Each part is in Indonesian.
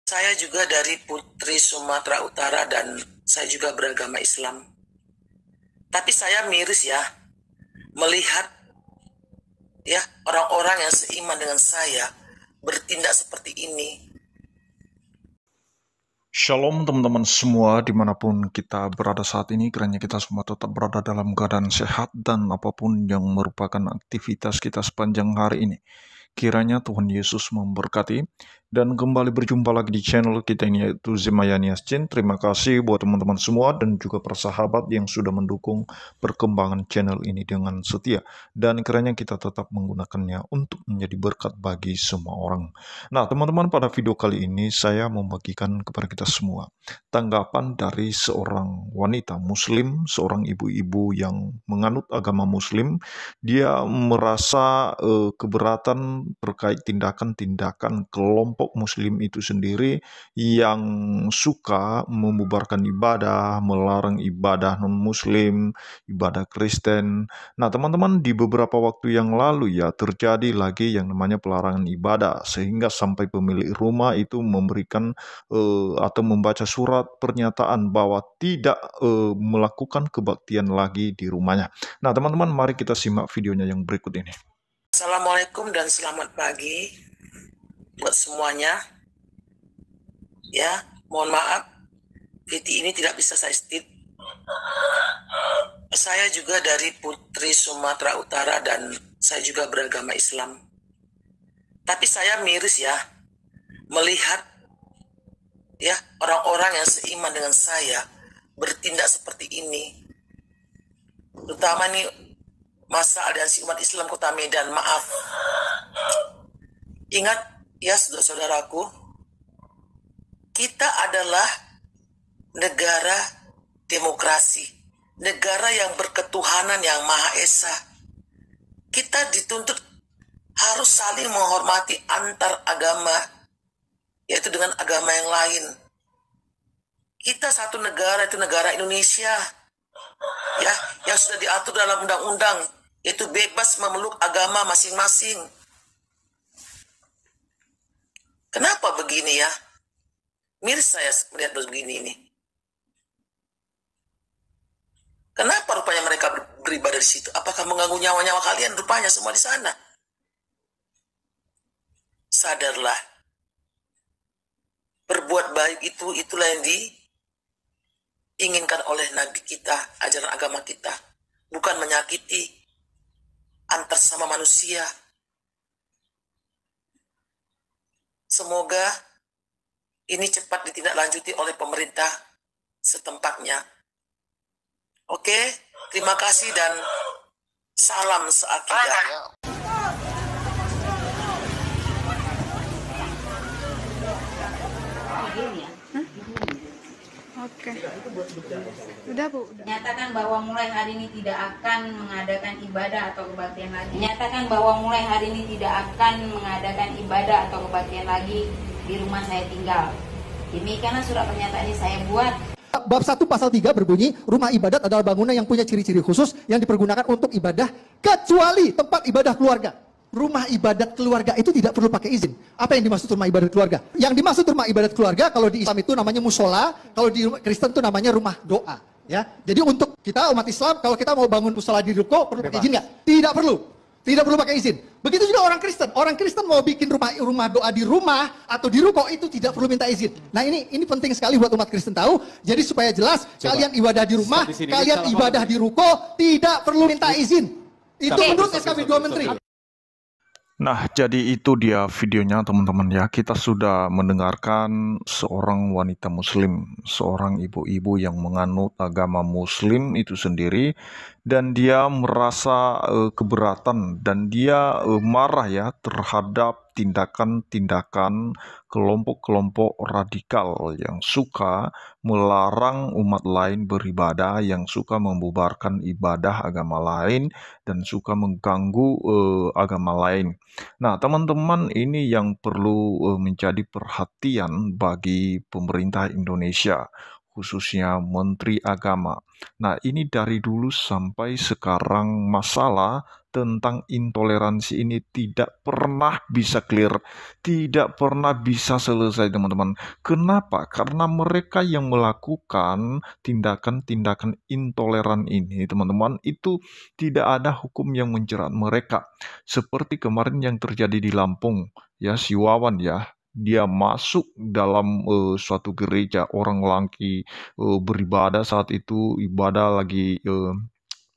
Saya juga dari Putri Sumatera Utara dan saya juga beragama Islam. Tapi saya miris ya melihat ya orang-orang yang seiman dengan saya bertindak seperti ini. Shalom teman-teman semua dimanapun kita berada saat ini, kiranya kita semua tetap berada dalam keadaan sehat dan apapun yang merupakan aktivitas kita sepanjang hari ini. Kiranya Tuhan Yesus memberkati dan kembali berjumpa lagi di channel kita ini yaitu Zemayanias Chen. Terima kasih buat teman-teman semua dan juga persahabat yang sudah mendukung perkembangan channel ini dengan setia. Dan kiranya kita tetap menggunakannya untuk menjadi berkat bagi semua orang. Nah teman-teman, pada video kali ini saya membagikan kepada kita semua tanggapan dari seorang wanita muslim, seorang ibu-ibu yang menganut agama muslim. Dia merasa keberatan terkait tindakan-tindakan kelompok muslim itu sendiri yang suka membubarkan ibadah, melarang ibadah non-muslim, ibadah Kristen. Nah teman-teman, di beberapa waktu yang lalu ya terjadi lagi yang namanya pelarangan ibadah, sehingga sampai pemilik rumah itu memberikan atau membaca surat pernyataan bahwa tidak melakukan kebaktian lagi di rumahnya. Nah teman-teman, mari kita simak videonya yang berikut ini. Assalamualaikum dan selamat pagi buat semuanya. Ya, mohon maaf, video ini tidak bisa saya edit. Saya juga dari Putri Sumatera Utara dan saya juga beragama Islam. Tapi saya miris ya melihat ya orang-orang yang seiman dengan saya bertindak seperti ini. Terutama nih masa aliansi umat Islam Kota Medan. Maaf. Ingat ya saudara-saudaraku, kita adalah negara demokrasi, negara yang berketuhanan yang Maha Esa. Kita dituntut harus saling menghormati antar agama, yaitu dengan agama yang lain. Kita satu negara, itu negara Indonesia, ya, yang sudah diatur dalam undang-undang, yaitu bebas memeluk agama masing-masing. Kenapa begini ya? Miris saya melihat begini ini. Kenapa rupanya mereka beribadah di situ? Apakah mengganggu nyawa-nyawa kalian? Rupanya semua di sana. Sadarlah. Berbuat baik itulah yang diinginkan oleh Nabi kita, ajaran agama kita. Bukan menyakiti antar sama manusia. Semoga ini cepat ditindaklanjuti oleh pemerintah setempatnya. Oke, terima kasih dan salam seakidah. Oke. Udah Bu. Menyatakan bahwa mulai hari ini tidak akan mengadakan ibadah atau kebaktian lagi. Menyatakan bahwa mulai hari ini tidak akan mengadakan ibadah atau kebaktian lagi di rumah saya tinggal. Demikianlah surat pernyataan ini saya buat. Bab 1 pasal 3 berbunyi, rumah ibadat adalah bangunan yang punya ciri-ciri khusus yang dipergunakan untuk ibadah kecuali tempat ibadah keluarga. Rumah ibadat keluarga itu tidak perlu pakai izin. Apa yang dimaksud rumah ibadat keluarga? Yang dimaksud rumah ibadat keluarga kalau di Islam itu namanya musola, kalau di Kristen itu namanya rumah doa. Ya, jadi untuk kita umat Islam kalau kita mau bangun musola di ruko perlu pakai izin nggak? Tidak perlu. Tidak perlu pakai izin. Begitu juga orang Kristen. Orang Kristen mau bikin rumah doa di rumah atau di ruko itu tidak perlu minta izin. Nah ini penting sekali buat umat Kristen tahu. Jadi supaya jelas, kalian ibadah di rumah, kalian ibadah di ruko tidak perlu minta izin. Itu menurut SKB 2 Menteri. Nah, jadi itu dia videonya teman-teman ya. Kita sudah mendengarkan seorang wanita muslim, seorang ibu-ibu yang menganut agama muslim itu sendiri, dan dia merasa keberatan dan dia marah ya terhadap tindakan-tindakan kelompok-kelompok radikal yang suka melarang umat lain beribadah, yang suka membubarkan ibadah agama lain dan suka mengganggu agama lain. Nah, teman-teman, ini yang perlu menjadi perhatian bagi pemerintah Indonesia, khususnya Menteri Agama. Nah, ini dari dulu sampai sekarang masalah tentang intoleransi ini tidak pernah bisa clear, tidak pernah bisa selesai, teman-teman. Kenapa? Karena mereka yang melakukan tindakan-tindakan intoleran ini, teman-teman, itu tidak ada hukum yang menjerat mereka. Seperti kemarin yang terjadi di Lampung, ya, si Wawan ya, dia masuk dalam suatu gereja, orang lagi beribadah, saat itu ibadah lagi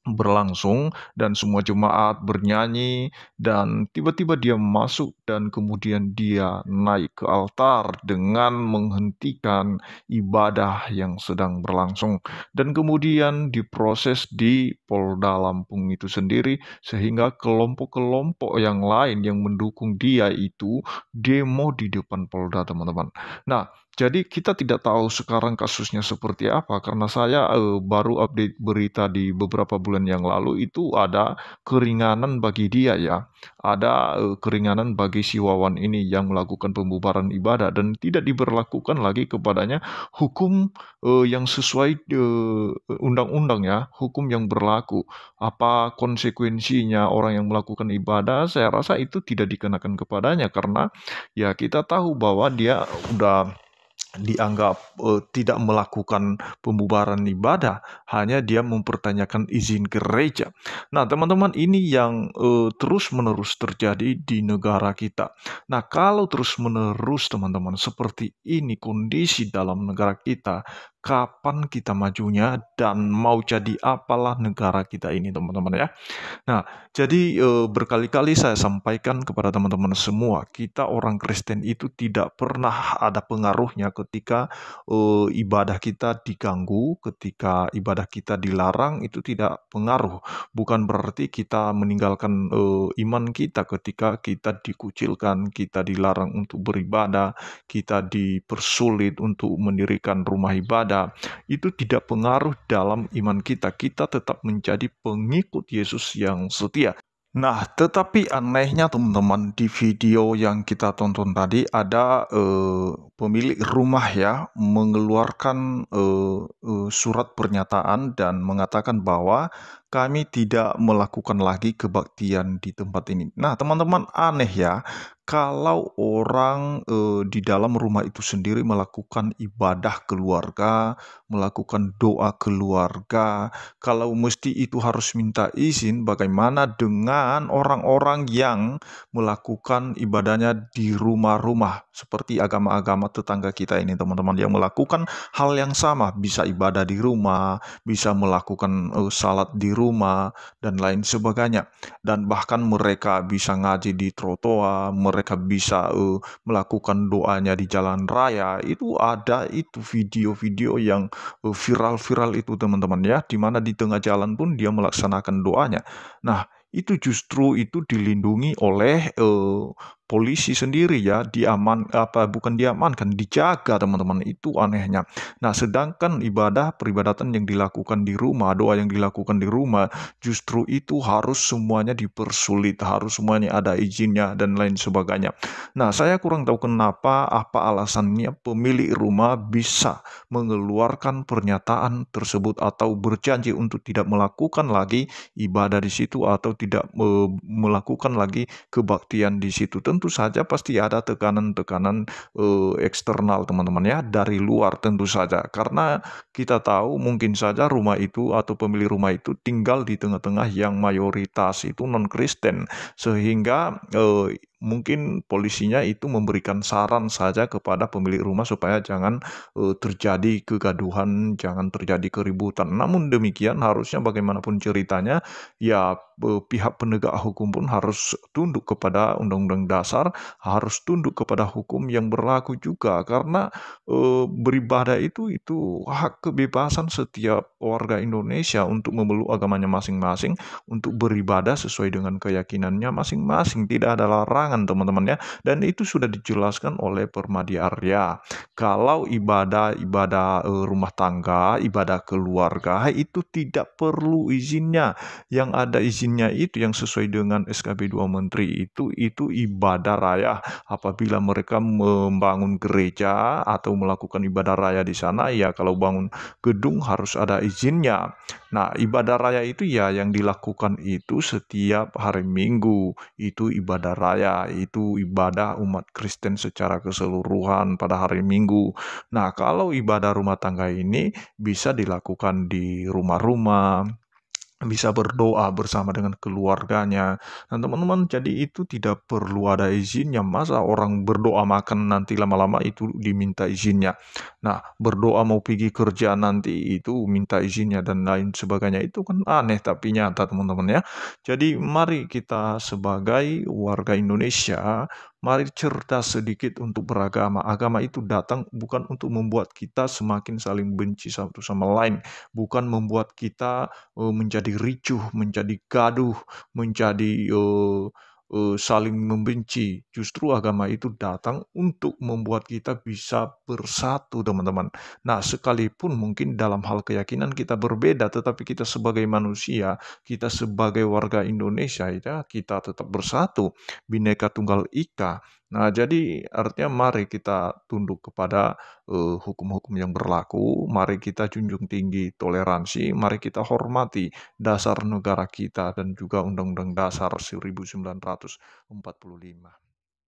berlangsung dan semua jemaat bernyanyi, dan tiba-tiba dia masuk dan kemudian dia naik ke altar dengan menghentikan ibadah yang sedang berlangsung, dan kemudian diproses di Polda Lampung itu sendiri, sehingga kelompok-kelompok yang lain yang mendukung dia itu demo di depan Polda, teman-teman. Nah, jadi kita tidak tahu sekarang kasusnya seperti apa, karena saya baru update berita di beberapa bulan yang lalu, itu ada keringanan bagi dia ya. Ada keringanan bagi si Wawan ini yang melakukan pembubaran ibadah, dan tidak diberlakukan lagi kepadanya hukum yang sesuai undang-undang ya, hukum yang berlaku. Apa konsekuensinya orang yang melakukan ibadah? Saya rasa itu tidak dikenakan kepadanya, karena ya kita tahu bahwa dia udah dianggap tidak melakukan pembubaran ibadah, hanya dia mempertanyakan izin gereja. Nah, teman-teman, ini yang terus-menerus terjadi di negara kita. Nah, kalau terus-menerus, teman-teman, seperti ini kondisi dalam negara kita, kapan kita majunya dan mau jadi apalah negara kita ini, teman-teman ya. Nah, jadi berkali-kali saya sampaikan kepada teman-teman semua, kita orang Kristen itu tidak pernah ada pengaruhnya ketika ibadah kita diganggu, ketika ibadah kita dilarang, itu tidak pengaruh. Bukan berarti kita meninggalkan iman kita ketika kita dikucilkan, kita dilarang untuk beribadah, kita dipersulit untuk mendirikan rumah ibadah. Itu tidak pengaruh dalam iman kita. Kita tetap menjadi pengikut Yesus yang setia. Nah, tetapi anehnya, teman-teman, di video yang kita tonton tadi ada pemilik rumah ya mengeluarkan surat pernyataan dan mengatakan bahwa kami tidak melakukan lagi kebaktian di tempat ini. Nah, teman-teman, aneh ya, kalau orang di dalam rumah itu sendiri melakukan ibadah keluarga, melakukan doa keluarga, kalau mesti itu harus minta izin, bagaimana dengan orang-orang yang melakukan ibadahnya di rumah-rumah, seperti agama-agama tetangga kita ini, teman-teman, yang melakukan hal yang sama, bisa ibadah di rumah, bisa melakukan salat di rumah, dan lain sebagainya. Dan bahkan mereka bisa ngaji di trotoar, mereka bisa melakukan doanya di jalan raya. Itu ada itu video-video yang viral-viral itu, teman-teman ya, di mana di tengah jalan pun dia melaksanakan doanya. Nah, itu justru itu dilindungi oleh polisi sendiri ya, bukan diamankan, dijaga, teman-teman. Itu anehnya. Nah, sedangkan ibadah peribadatan yang dilakukan di rumah, doa yang dilakukan di rumah, justru itu harus semuanya dipersulit, harus semuanya ada izinnya dan lain sebagainya. Nah, saya kurang tahu kenapa, apa alasannya pemilik rumah bisa mengeluarkan pernyataan tersebut atau berjanji untuk tidak melakukan lagi ibadah di situ atau tidak melakukan lagi kebaktian di situ. Tentu saja pasti ada tekanan-tekanan eksternal, teman-teman ya, dari luar tentu saja. Karena kita tahu mungkin saja rumah itu atau pemilik rumah itu tinggal di tengah-tengah yang mayoritas itu non-Kristen, sehingga mungkin polisinya itu memberikan saran saja kepada pemilik rumah supaya jangan terjadi kegaduhan, jangan terjadi keributan. Namun demikian, harusnya bagaimanapun ceritanya, ya pihak penegak hukum pun harus tunduk kepada undang-undang dasar, harus tunduk kepada hukum yang berlaku juga, karena beribadah itu hak kebebasan setiap warga Indonesia untuk memeluk agamanya masing-masing, untuk beribadah sesuai dengan keyakinannya masing-masing. Tidak ada larangan pasangan teman-teman ya. Dan itu sudah dijelaskan oleh Permadi Arya. Kalau ibadah rumah tangga, ibadah keluarga itu tidak perlu izinnya. Yang ada izinnya itu yang sesuai dengan SKB 2 Menteri itu ibadah raya. Apabila mereka membangun gereja atau melakukan ibadah raya di sana, ya kalau bangun gedung harus ada izinnya. Nah, ibadah raya itu ya yang dilakukan itu setiap hari Minggu. Itu ibadah raya, itu ibadah umat Kristen secara keseluruhan pada hari Minggu. Nah, kalau ibadah rumah tangga ini bisa dilakukan di rumah-rumah, bisa berdoa bersama dengan keluarganya. Nah, teman-teman, jadi itu tidak perlu ada izinnya. Masa orang berdoa makan nanti lama-lama itu diminta izinnya. Nah, berdoa mau pergi kerja nanti itu minta izinnya dan lain sebagainya. Itu kan aneh tapi nyata, teman-teman ya. Jadi mari kita sebagai warga Indonesia, mari cerdas sedikit untuk beragama. Agama itu datang bukan untuk membuat kita semakin saling benci satu sama lain, bukan membuat kita menjadi ricuh, menjadi gaduh, menjadi saling membenci. Justru agama itu datang untuk membuat kita bisa bersatu, teman-teman. Nah, sekalipun mungkin dalam hal keyakinan kita berbeda, tetapi kita sebagai manusia, kita sebagai warga Indonesia, ya, kita tetap bersatu, Bhinneka Tunggal Ika. Nah, jadi artinya mari kita tunduk kepada hukum-hukum yang berlaku, mari kita junjung tinggi toleransi, mari kita hormati dasar negara kita dan juga Undang-Undang Dasar 1945.